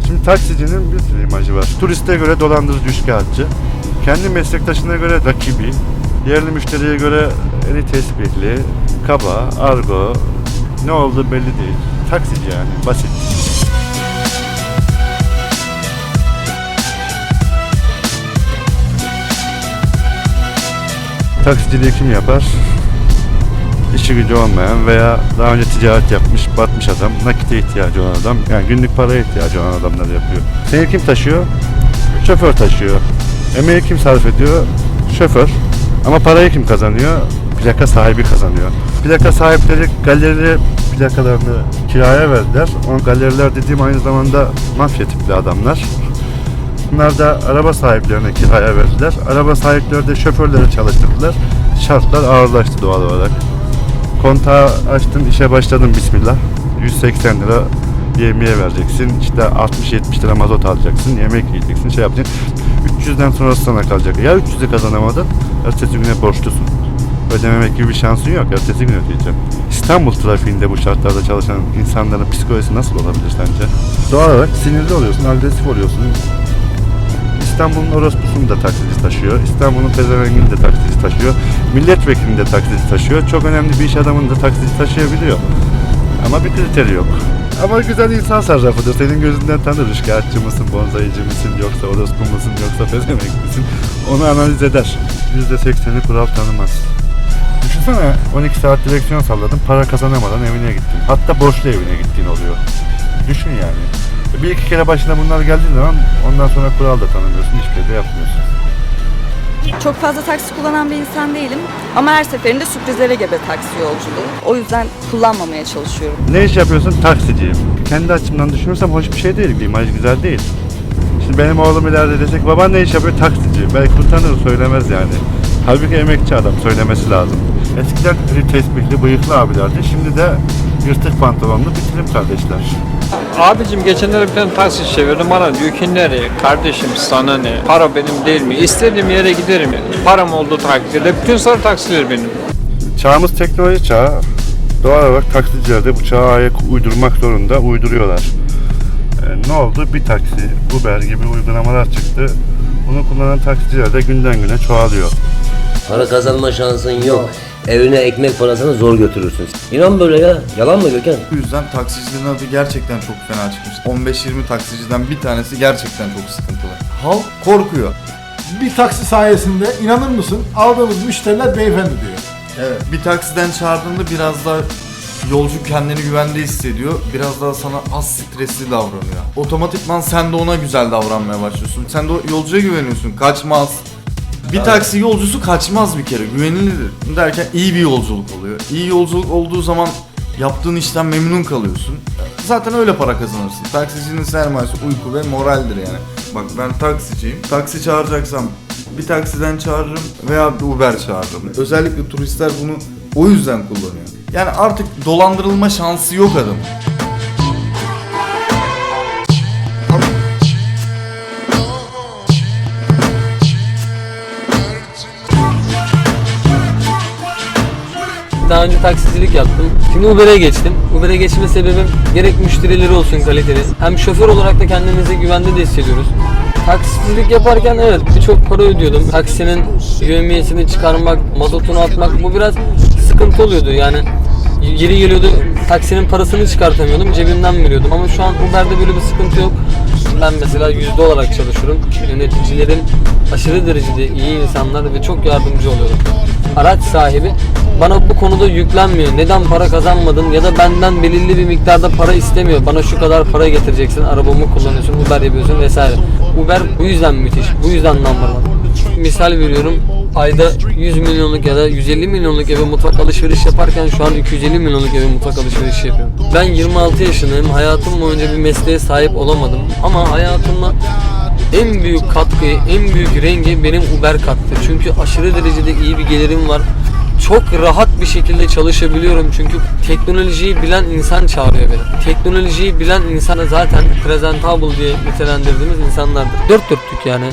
Şimdi taksicinin bir sürü imajı var. Turiste göre dolandırıcı, üçkağıtçı. Kendi meslektaşına göre rakibi. Yerli müşteriye göre eli tesbihli, kaba, argo. Ne olduğu belli değil. Taksici yani, basit. Taksiciliği kim yapar? İşi gücü olmayan veya daha önce ticaret yapmış, batmış adam, nakite ihtiyacı olan adam, yani günlük paraya ihtiyacı olan adamlar yapıyor. Seni kim taşıyor? Şoför taşıyor. Emeği kim sarf ediyor? Şoför. Ama parayı kim kazanıyor? Plaka sahibi kazanıyor. Plaka sahipleri galeri plakalarını kiraya verdiler. O galeriler dediğim aynı zamanda mafya tipli adamlar. Bunlar da araba sahiplerine kiraya verdiler. Araba sahipleri de şoförleri çalıştırdılar. Şartlar ağırlaştı doğal olarak. Kontağı açtın, işe başladın bismillah. 180 lira yemeğe vereceksin. İşte 60-70 lira mazot alacaksın. Yemek yiyeceksin, şey yapacaksın. 300'den sonrası sana kalacak. Ya 300'ü kazanamadın, ertesi güne borçlusun. Ödememek gibi bir şansın yok. Ertesi gün ödeyeceksin. İstanbul trafiğinde bu şartlarda çalışan insanların psikolojisi nasıl olabilir sence? Doğal olarak sinirli oluyorsun, agresif oluyorsun. İstanbul'un orospusunu da taksici taşıyor. İstanbul'un pezevengini de taksici taşıyor. Milletvekilini de taksici taşıyor. Çok önemli bir iş adamını da taksici taşıyabiliyor. Ama bir kriteri yok. Ama güzel insan sarrafıdır. Senin gözünden tanır. Şikayetçi misin, bonzayıcı mısın, yoksa orospu musun, yoksa pezevenk misin? Onu analiz eder. %80'i kural tanımaz. Düşünsene 12 saat direksiyon salladın, para kazanamadan evine gittin. Hatta borçlu evine gittiğin oluyor. Düşün yani. Bir iki kere başına bunlar geldiği zaman ondan sonra kural da tanımıyorsun, hiçbir şey de yapmıyorsun. Çok fazla taksi kullanan bir insan değilim ama her seferinde sürprizlere gebe taksi yolculuğu. O yüzden kullanmamaya çalışıyorum. Ne iş yapıyorsun? Taksiciyim. Kendi açımdan düşünürsem hoş bir şey değil, bir imaj güzel değil. Şimdi benim oğlum ileride desek, baban ne iş yapıyor? Taksici. Belki utanır, söylemez yani. Halbuki emekçi adam, söylemesi lazım. Eskiden iri tesbihli, bıyıklı abilerdi. Şimdi de yırtık pantolonlu bitirim kardeşler. Abicim geçenlerde bir tane taksi çevirdim, bana diyor ki nereye? Kardeşim sana ne? Para benim değil mi? İstediğim yere giderim yani. Param olduğu takdirde bütün sarı taksiler benim. Çağımız teknoloji çağı. Doğal olarak taksiciler de bu çağa ayak uydurmak zorunda, uyduruyorlar. Ne oldu? Bir taksi, Uber gibi uygulamalar çıktı. Bunu kullanan taksiciler de günden güne çoğalıyor. Para kazanma şansın yok. Evine ekmek parasını zor götürürsün. İnan böyle ya. Yalan mı Gökhan? Bu yüzden taksicilerin adı gerçekten çok fena çıkmış. 15-20 taksiciden bir tanesi gerçekten çok sıkıntılı. Halk korkuyor. Bir taksi sayesinde inanır mısın aldığımız müşteriler beyefendi diyor. Evet. Bir taksiden çağırdığında biraz daha yolcu kendini güvende hissediyor. Biraz daha sana az stresli davranıyor. Otomatikman sen de ona güzel davranmaya başlıyorsun. Sen de o yolcuya güveniyorsun. Kaçmaz. Bir taksi yolcusu kaçmaz bir kere. Güvenilir derken iyi bir yolculuk oluyor. İyi yolculuk olduğu zaman yaptığın işten memnun kalıyorsun. Zaten öyle para kazanırsın. Taksicinin sermayesi uyku ve moraldir yani. Bak ben taksiciyim. Taksi çağıracaksam bir taksiden çağırırım veya bir Uber çağırırım. Özellikle turistler bunu o yüzden kullanıyor. Yani artık dolandırılma şansı yok adam. Daha önce taksicilik yaptım. Şimdi Uber'e geçtim. Uber'e geçme sebebim gerek müşterileri olsun kaliteli. Hem şoför olarak da kendimizi güvende de hissediyoruz. Taksicilik yaparken evet birçok para ödüyordum. Taksinin yevmiyesini çıkarmak, mazotunu atmak bu biraz sıkıntı oluyordu. Yani yeri geliyordu taksinin parasını çıkartamıyordum, cebimden veriyordum. Ama şu an Uber'de böyle bir sıkıntı yok. Ben mesela yüzde olarak çalışıyorum. Yöneticilerim aşırı derecede iyi insanlar ve çok yardımcı oluyorlar. Araç sahibi bana bu konuda yüklenmiyor. Neden para kazanmadın ya da benden belirli bir miktarda para istemiyor. Bana şu kadar para getireceksin, arabamı kullanıyorsun, Uber yapıyorsun vesaire. Uber bu yüzden müthiş, bu yüzden number one. Misal veriyorum, ayda 100 milyonluk ya da 150 milyonluk eve mutfak alışveriş yaparken şu an 250 milyonluk eve mutfak alışverişi yapıyorum. Ben 26 yaşındayım, hayatım boyunca bir mesleğe sahip olamadım ama hayatıma en büyük katkıyı, en büyük rengi benim Uber kattı. Çünkü aşırı derecede iyi bir gelirim var. Çok rahat bir şekilde çalışabiliyorum çünkü teknolojiyi bilen insan çağırıyor beni. Teknolojiyi bilen insan zaten presentable diye nitelendirdiğimiz insanlardır. Dört dörtlük yani.